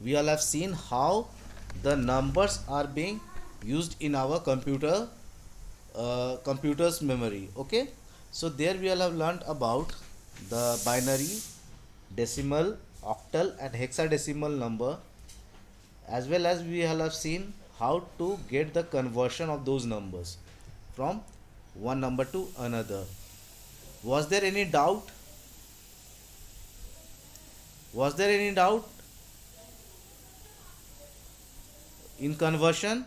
we all have seen how the numbers are being used in our computer's memory. Okay, so there we all have learned about the binary, decimal, octal and hexadecimal number, as well as we all have seen how to get the conversion of those numbers from one number to another. Was there any doubt? Was there any doubt in conversion?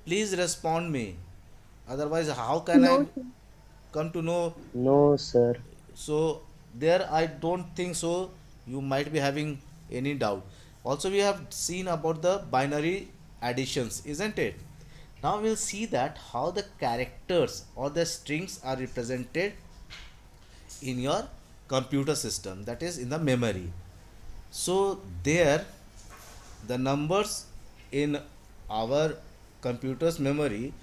Please respond me. Otherwise, how can I No, sir. come to know? No, sir. So there, I don't think so. You might be having any doubt. Also, we have seen about the binary additions, isn't it? Now we'll see that how the characters or the strings are represented in your computer system, that is in the memory. So there, the numbers in our computer's memory,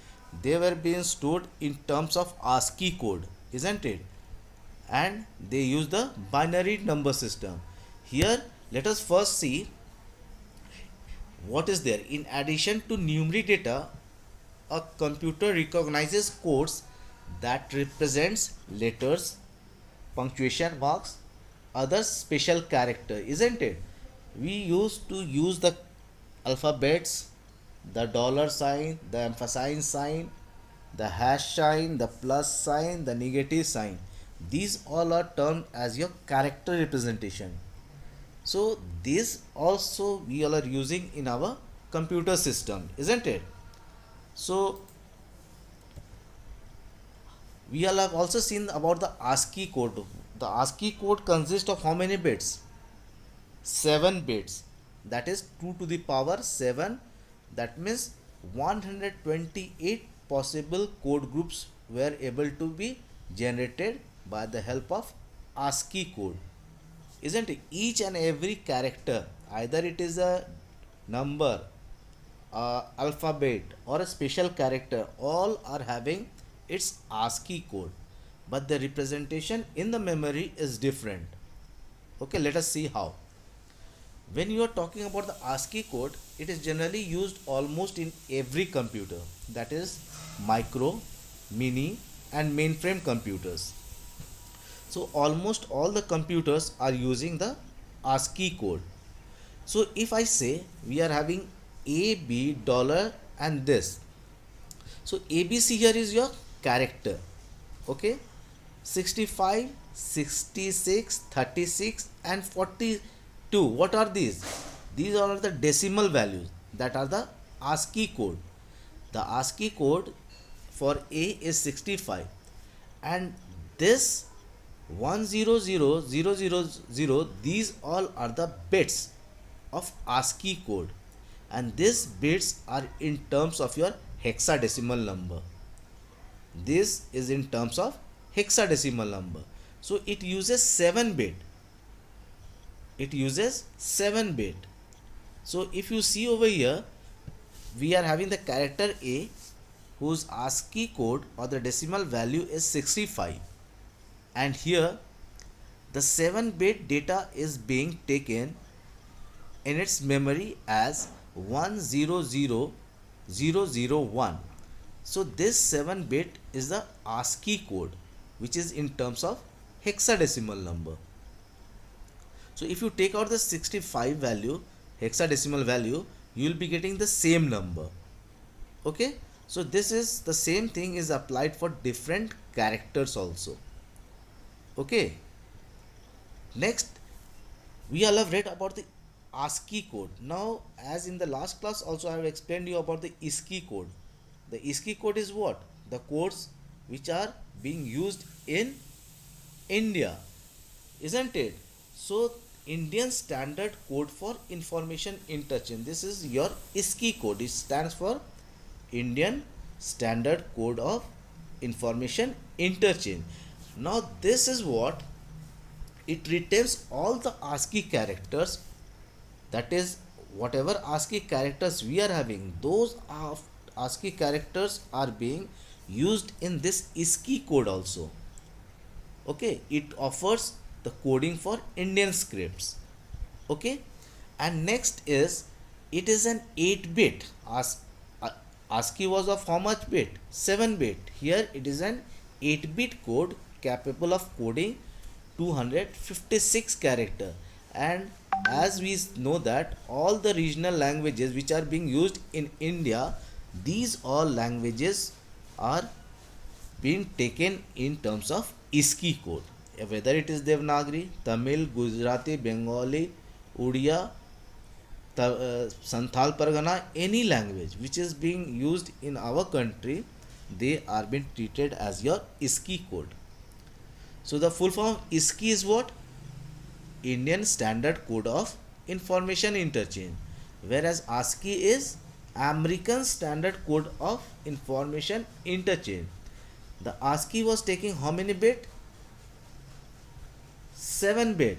they were being stored in terms of ASCII code, isn't it? And they use the binary number system. Here, let us first see what is there. In addition to numeric data, a computer recognizes codes that represents letters, punctuation marks, other special character, isn't it? We used to use the alphabets, the dollar sign, the emphasize sign, the hash sign, the plus sign, the negative sign. These all are termed as your character representation. So this also we all are using in our computer system, isn't it? So we all have also seen about the ASCII code. The ASCII code consists of how many bits? 7 bits. That is 2 to the power 7. That means 128 possible code groups were able to be generated by the help of ASCII code. Isn't it? Each and every character, either it is a number, alphabet or a special character, all are having its ASCII code, but the representation in the memory is different. Okay, let us see how. When you are talking about the ASCII code, it is generally used almost in every computer, that is micro, mini and mainframe computers. So almost all the computers are using the ASCII code. So if I say we are having a b dollar and this, so ABC here is your character. Okay, 65, 66, 36 and 42, what are these? These are the decimal values, that are the ASCII code. The ASCII code for A is 65, and this 100000, these all are the bits of ASCII code, and these bits are in terms of your hexadecimal number. This is in terms of hexadecimal number. So it uses 7 bit. It uses 7 bit. So if you see over here, we are having the character A, whose ASCII code or the decimal value is 65, and here the 7 bit data is being taken in its memory as 100001. So this 7 bit is the ASCII code, which is in terms of hexadecimal number. So if you take out the 65 value, hexadecimal value, you will be getting the same number. Okay, so this is the same thing is applied for different characters also. Okay, next we all have read about the ASCII code. Now, as in the last class also I have explained you about the ISCII code. The ISCII code is what? The codes which are being used in India, isn't it? So Indian Standard Code for Information Interchange, this is your ISCII code. It stands for Indian Standard Code of Information Interchange. Now this is what it retains all the ASCII characters, that is whatever ASCII characters we are having, those ASCII characters are being used in this ISCII code also. Okay, it offers the coding for Indian scripts. Okay, and next is, it is an 8 bit. ASCII was of how much bit? 7 bit. Here it is an 8 bit code capable of coding 256 character. And as we know that all the regional languages which are being used in India, these all languages are being taken in terms of ISKI code. Whether it is Devanagari, Tamil, Gujarati, Bengali, Odia, Santhal Pargana, any language which is being used in our country, they are being treated as your ISKI code. So the full form of ISKI is what? Indian Standard Code of Information Interchange, whereas ASCII is American Standard Code of Information Interchange. The ASCII was taking how many bit? 7 bit,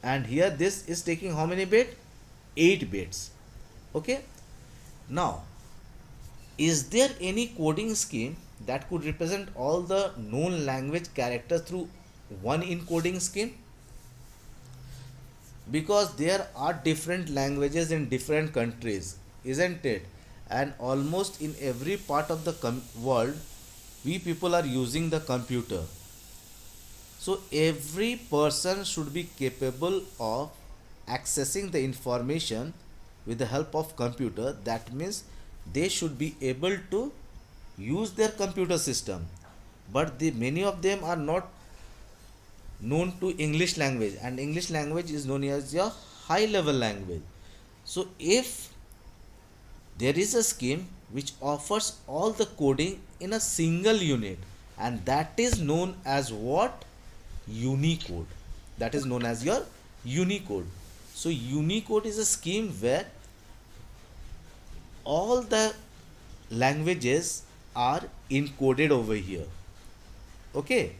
and here this is taking how many bit? 8 bits. Okay, now is there any coding scheme that could represent all the known language characters through one encoding scheme? Because there are different languages in different countries, isn't it? And almost in every part of the world, we people are using the computer. So every person should be capable of accessing the information with the help of computer. That means they should be able to use their computer system, but many of them are not known to English language, and English language is known as your high level language. So if there is a scheme which offers all the coding in a single unit, and that is known as what? Unicode. That is known as your Unicode. So Unicode is a scheme where all the languages are encoded over here. Okay,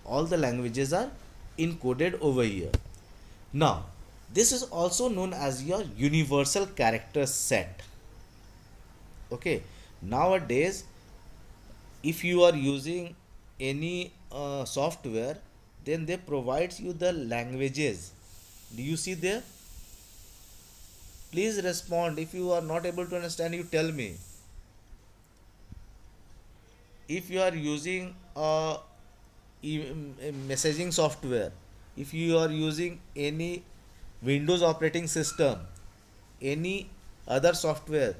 all the languages are encoded over here. Now this is also known as your universal character set. Okay, nowadays if you are using any software, then they provides you the languages. Do you see there? Please respond. If you are not able to understand, you tell me. If you are using a messaging software, if you are using any Windows operating system, any other software,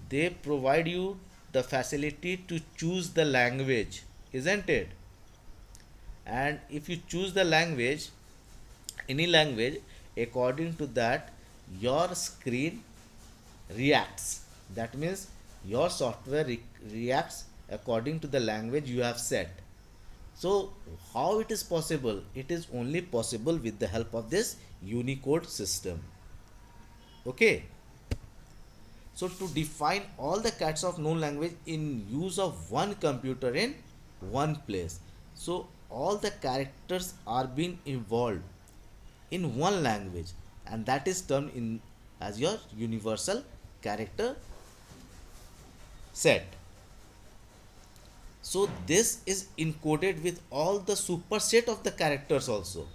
they provide you the facility to choose the language, isn't it? And if you choose the language, any language, according to that your screen reacts. That means your software reacts according to the language you have set. So how it is possible? It is only possible with the help of this Unicode system. Okay, so to define all the cats of known language in use of one computer in one place, so all the characters are being involved in one language, and that is termed in as your universal character set. So this is encoded with all the superset of the characters also.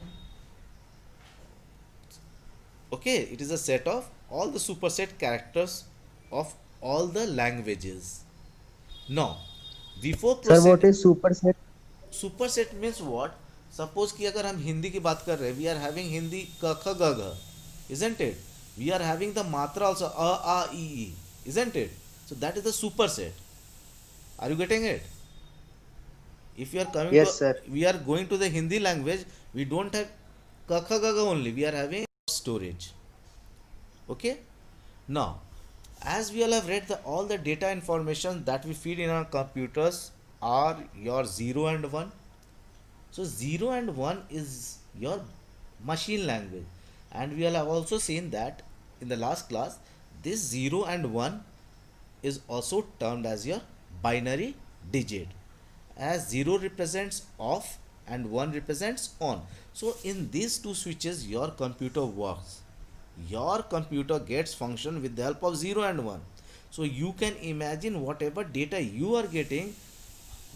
Okay, it is a set of all the superset characters of all the languages. Now before Sir, what proceeding, is superset? Superset means what? Suppose कि अगर हम हिंदी की बात कर रहे हैं, we are having Hindi क ख ग घ, isn't it? We are having the मात्रा आल्सो अ आ ई, isn't it? So that is the superset. Are you getting it? If you are coming to, Yes, sir. we are going to the Hindi language, we don't have ka kha ga ga only, we are having storage. Okay, now as we all have read, the all the data information that we feed in our computers are your 0 and 1. So 0 and 1 is your machine language, and we all have also seen that in the last class this 0 and 1 is also termed as your binary digit, as 0 represents off and 1 represents on. So in these two switches your computer works. Your computer gets function with the help of 0 and 1. So you can imagine whatever data you are getting,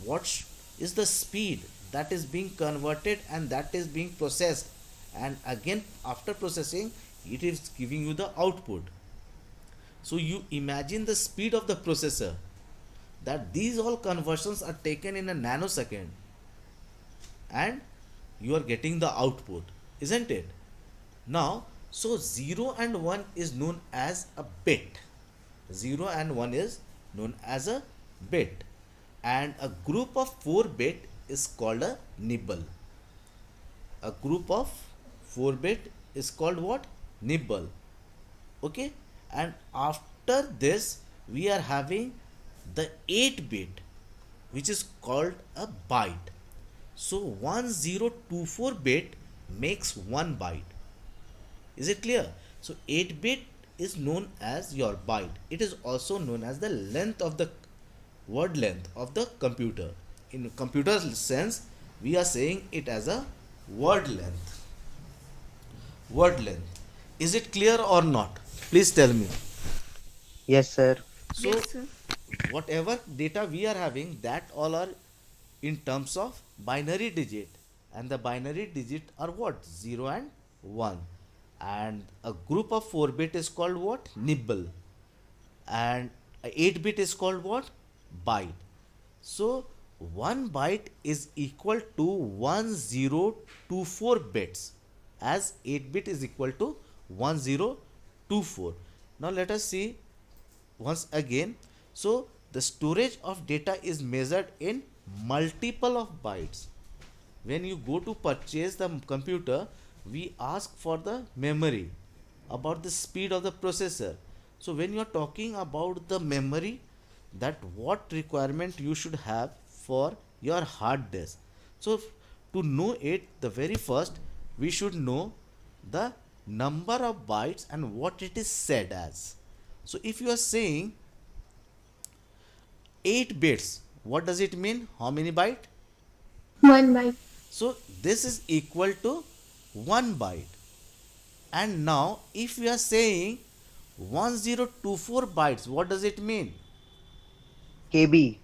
what is the speed that is being converted and that is being processed and again after processing it is giving you the output. So you imagine the speed of the processor, that these all conversions are taken in a nanosecond and you are getting the output, isn't it? Now, so 0 and 1 is known as a bit. 0 and 1 is known as a bit, and a group of 4 bit is called a nibble. A group of 4 bit is called what? Nibble. Okay, and after this we are having the 8 bit, which is called a byte. So 1024 bit makes 1 byte. Is it clear? So 8 bit is known as your byte. It is also known as the length of the word length of the computer. In computer sense, we are saying it as a word length. Word length. Is it clear or not? Please tell me. Yes, sir. So whatever data we are having, that all are in terms of binary digit, and the binary digit are what? 0 and 1, and a group of 4 bit is called what? Nibble, and a 8 bit is called what? Byte. So 1 byte is equal to 1024 bits, as 8 bit is equal to 1024. Now let us see once again. So the storage of data is measured in multiple of bytes. When you go to purchase the computer, we ask for the memory, about the speed of the processor. So when you are talking about the memory, that what requirement you should have for your hard disk. So to know it, the very first we should know the number of bytes and what it is said as. So if you are saying 8 bits, what does it mean? How many byte? 1 byte. So this is equal to 1 byte. And now if we are saying 1024 bytes, what does it mean? KB.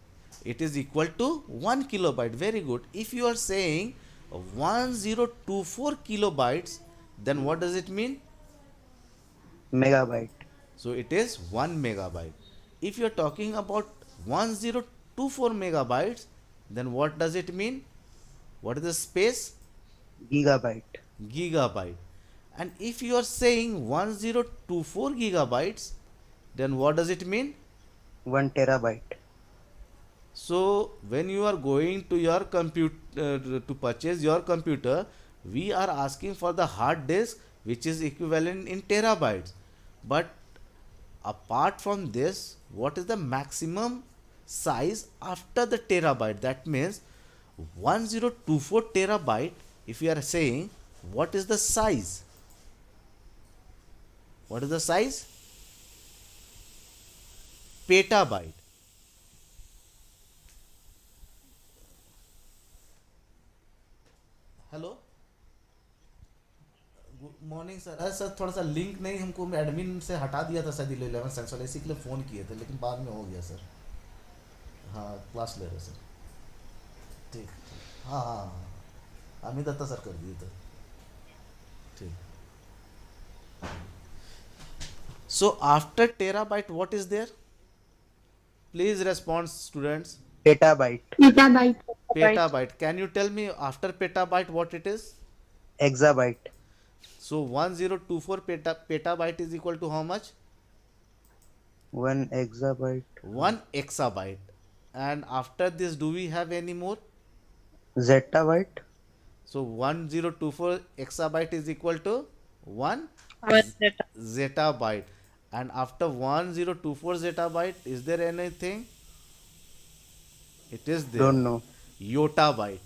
It is equal to 1 kilobyte. Very good. If you are saying 1024 kilobytes, then what does it mean? Megabyte. So it is 1 megabyte. If you are talking about 1024 megabytes, then what does it mean? What is the space? Gigabyte. Gigabyte. And if you are saying 1024 gigabytes, then what does it mean? 1 terabyte. So when you are going to your computer to purchase your computer, we are asking for the hard disk, which is equivalent in terabytes. But apart from this, what is the maximum size after the terabyte? That means 1024 terabyte. If you are saying, what is the size? What is the size? Petabyte. Hello, good morning sir. अरे sir थोड़ा सा link नहीं, हमको admin से हटा दिया था शायद 11 साइंस वाले, इसी के लिए फ़ोन किए थे, लेकिन बाद में हो गया सर. हाँ क्लास ले रहे सर. ठीक. हाँ हाँ हाँ, अमित दत्ता सर कर दिए थे. ठीक. So after terabyte, what is there? Please respond, students. Petabyte. Petabyte. Petabyte. Can you tell me after petabyte what it is? Exabyte. So 1024 petabyte is equal to how much? 1 exabyte. 1 exabyte. And after this, do we have any more? Zettabyte. So 1024 exabyte is equal to 1 zettabyte. And after 1024 zettabyte, is there anything? It is there. Don't know. Yottabyte.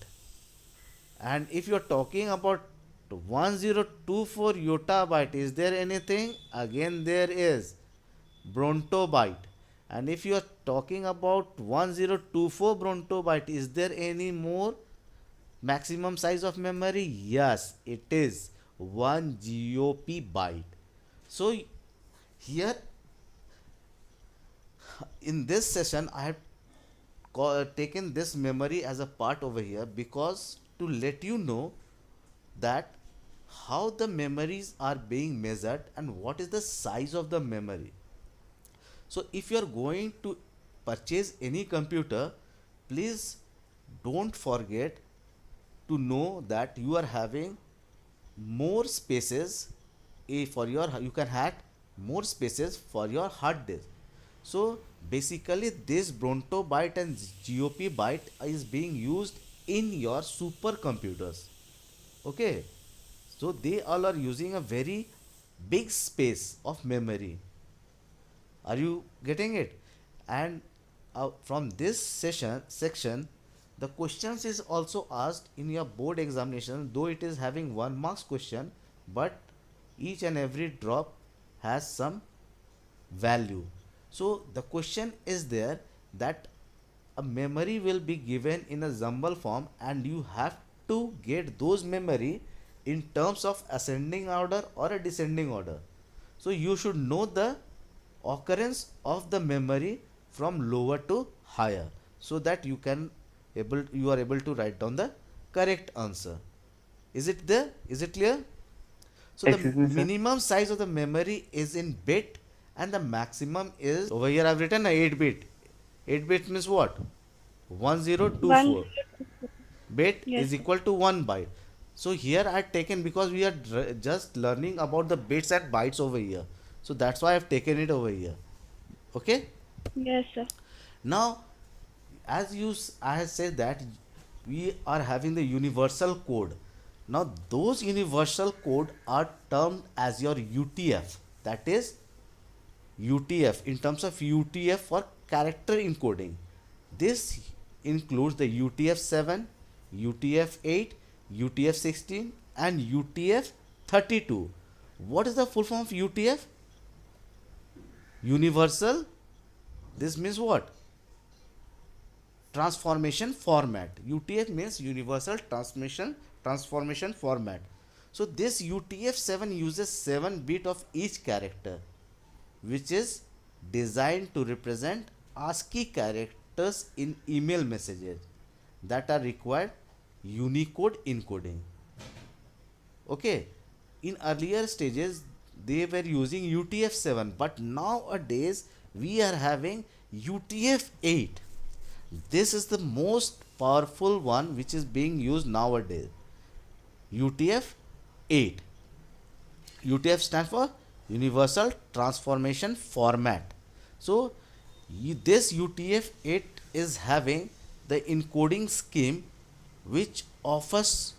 And if you are talking about 1024 yottabyte, is there anything? Again there is brontobyte. And if you are talking about 1024 brontobyte, is there any more maximum size of memory? Yes, it is 1 GOP byte. So here in this session I have taken this memory as a part over here, because to let you know that how the memories are being measured and what is the size of the memory. So if you are going to purchase any computer, please don't forget to know that you are having more spaces for your, you can have more spaces for your hard disk. So basically this Bronto byte and GOP byte is being used in your supercomputers. Okay, so they all are using a very big space of memory. Are you getting it? And from this section, the questions is also asked in your board examination, though it is having 1 marks question, but each and every drop has some value. So the question is there that a memory will be given in a jumble form and you have to get those memory in terms of ascending order or a descending order. So you should know the occurrence of the memory from lower to higher, so that you are able to write down the correct answer. Is it there? Is it clear? So the Excuse me, sir. minimum size of the memory is in bit and the maximum is, over here I've written a 8 bit. 8 bit means what? 1024 bit Yes, is sir. equal to 1 byte. So here I have taken, because we are just learning about the bits and bytes over here. So that's why I have taken it over here. Okay. Yes, sir. Now, as I have said that we are having the universal code. Now those universal code are termed as your UTF. That is UTF, in terms of UTF for character encoding. This includes the UTF-7, UTF-8, UTF-16 and UTF-32. What is the full form of UTF? Universal. This means what? Transformation format. UTF means universal transformation format. So this UTF-7 uses 7 bit of each character, which is designed to represent ASCII characters in email messages that are required Unicode encoding. Okay, in earlier stages they were using UTF-7, but nowadays we are having UTF-8. This is the most powerful one which is being used nowadays. UTF-8. UTF stands for Universal Transformation Format. So this UTF-8 is having the encoding scheme which offers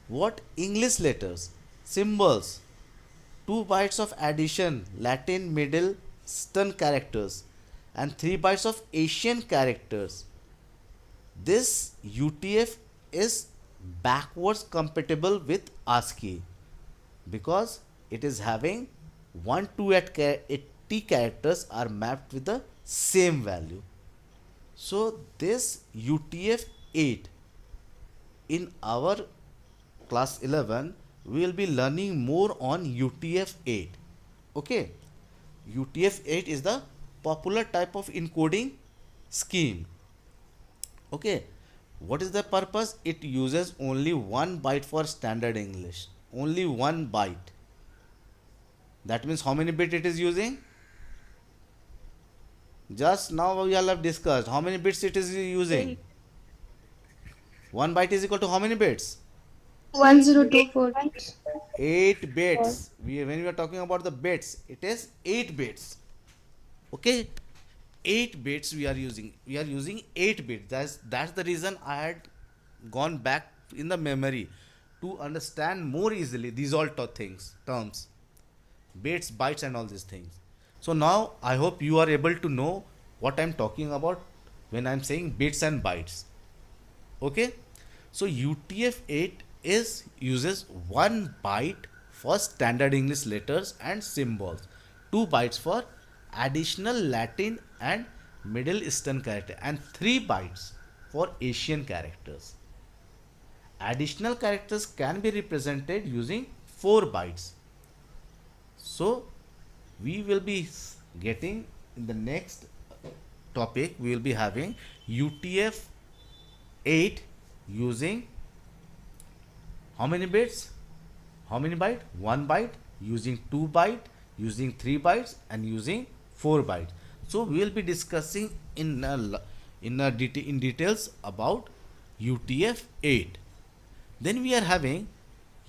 what? English letters, symbols, 2 bytes of addition, Latin Middle Eastern characters, and 3 bytes of Asian characters. This UTF is backwards compatible with ASCII because it is having 1 to 80 characters are mapped with the same value. So this UTF-8, in our class 11 we will be learning more on UTF-8. Okay, UTF-8 is the popular type of encoding scheme. Okay, what is the purpose? It uses only 1 byte for standard English, only 1 byte. That means how many bits it is using? Just now we all have discussed how many bits it is using. 1 byte is equal to how many bits? 1024. 8 bits. When we are talking about the bits, it is 8 bits. Okay, 8 bits we are using. We are using 8 bits. That's the reason I had gone back in the memory to understand more easily these all terms, bits, bytes, and all these things. So now I hope you are able to know what I'm talking about when I'm saying bits and bytes. Okay, so UTF-8 uses 1 byte for standard English letters and symbols, 2 bytes for additional Latin and Middle Eastern character, and 3 bytes for Asian characters. Additional characters can be represented using 4 bytes. So we will be getting in the next topic, we will be having UTF-8 using how many bits? how many byte? 1 byte, using 2 byte, using 3 bytes, and using 4 bytes. So we will be discussing in details about UTF-8. Then we are having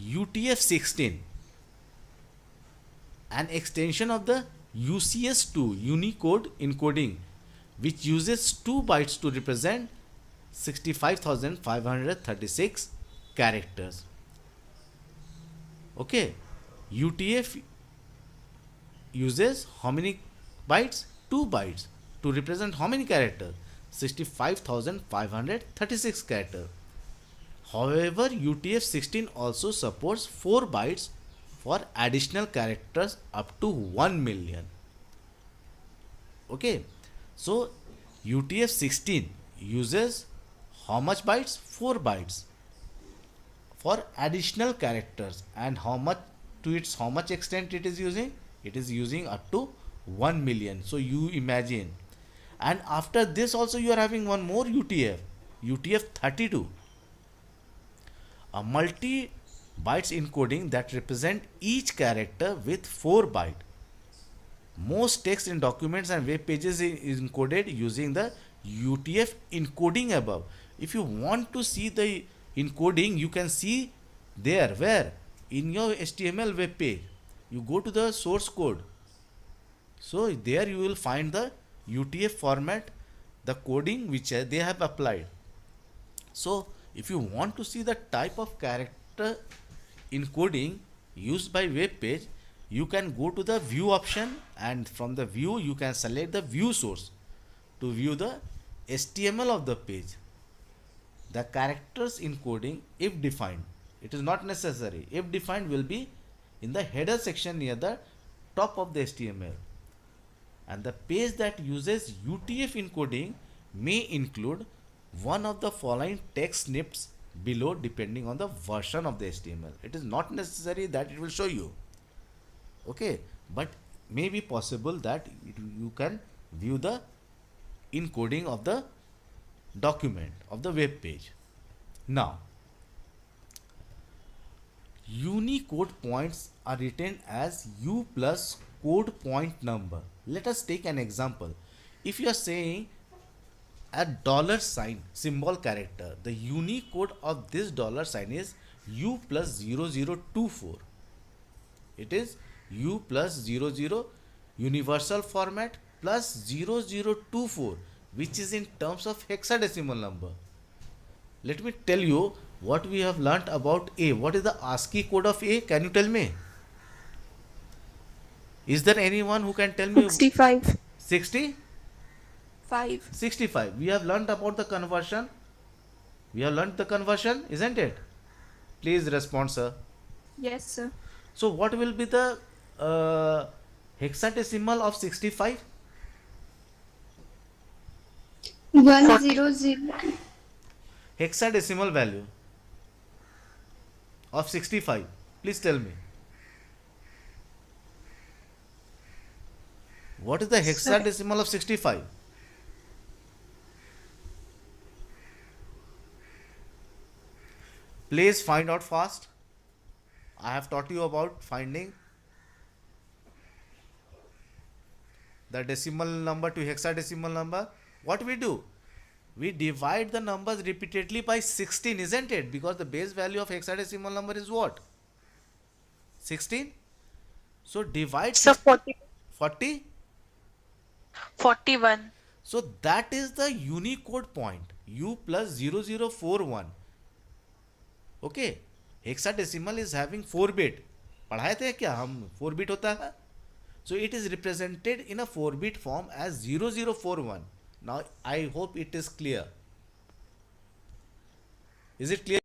UTF-16, an extension of the UCS2 Unicode encoding, which uses 2 bytes to represent 65,536 characters. Okay, UTF uses how many bytes? 2 bytes to represent how many characters? 65,536 characters. However, UTF-16 also supports 4 bytes for additional characters up to 1 million. Okay, so UTF-16 uses how much bytes? 4 bytes for additional characters. And how much, to its how much extent it is using? It is using up to 1 million. So you imagine. And after this also you are having one more UTF, UTF-32, a multi bytes encoding that represent each character with 4 bytes. Most text in documents and web pages is encoded using the UTF encoding above. If you want to see the encoding, you can see there. Where? In your HTML web page. You go to the source code. So there you will find the UTF format, the coding which they have applied. So if you want to see the type of character encoding used by web page, you can go to the view option, and from the view you can select the view source to view the HTML of the page. The characters encoding, if defined, it is not necessary. If defined, will be in the header section near the top of the HTML. And the page that uses UTF encoding may include one of the following text snippets below depending on the version of the HTML. It is not necessary that it will show you. Okay, but may be possible that you can view the encoding of the document of the web page. Now, Unicode points are written as U plus code point number. Let us take an example. If you are saying a dollar sign symbol character, the Unicode of this dollar sign is U plus 0024. It is U plus 00 universal format plus 0024, which is in terms of hexadecimal number. Let me tell you what we have learnt about A. What is the ASCII code of A? Can you tell me? Is there anyone who can tell me? 65. 60? 5. 65. We have learnt about the conversion. We have learnt the conversion, isn't it? Please respond, sir. Yes, sir. So what will be the hexadecimal of 65? 100. Hexadecimal value of 65. Please tell me. What is the hexadecimal of 65? Please find out fast. I have taught you about finding the decimal number to hexadecimal number. What we do? We divide the numbers repeatedly by 16, isn't it? Because the base value of hexadecimal number is what? 16. So divide So 40, 40. 41. So that is the Unicode point, U plus 0041. Okay. Hexadecimal is having 4 bit. पढ़ाए थे क्या हम 4 bit होता है? So it is represented in a 4 bit form as 0041. Now I hope it is clear. Is it clear?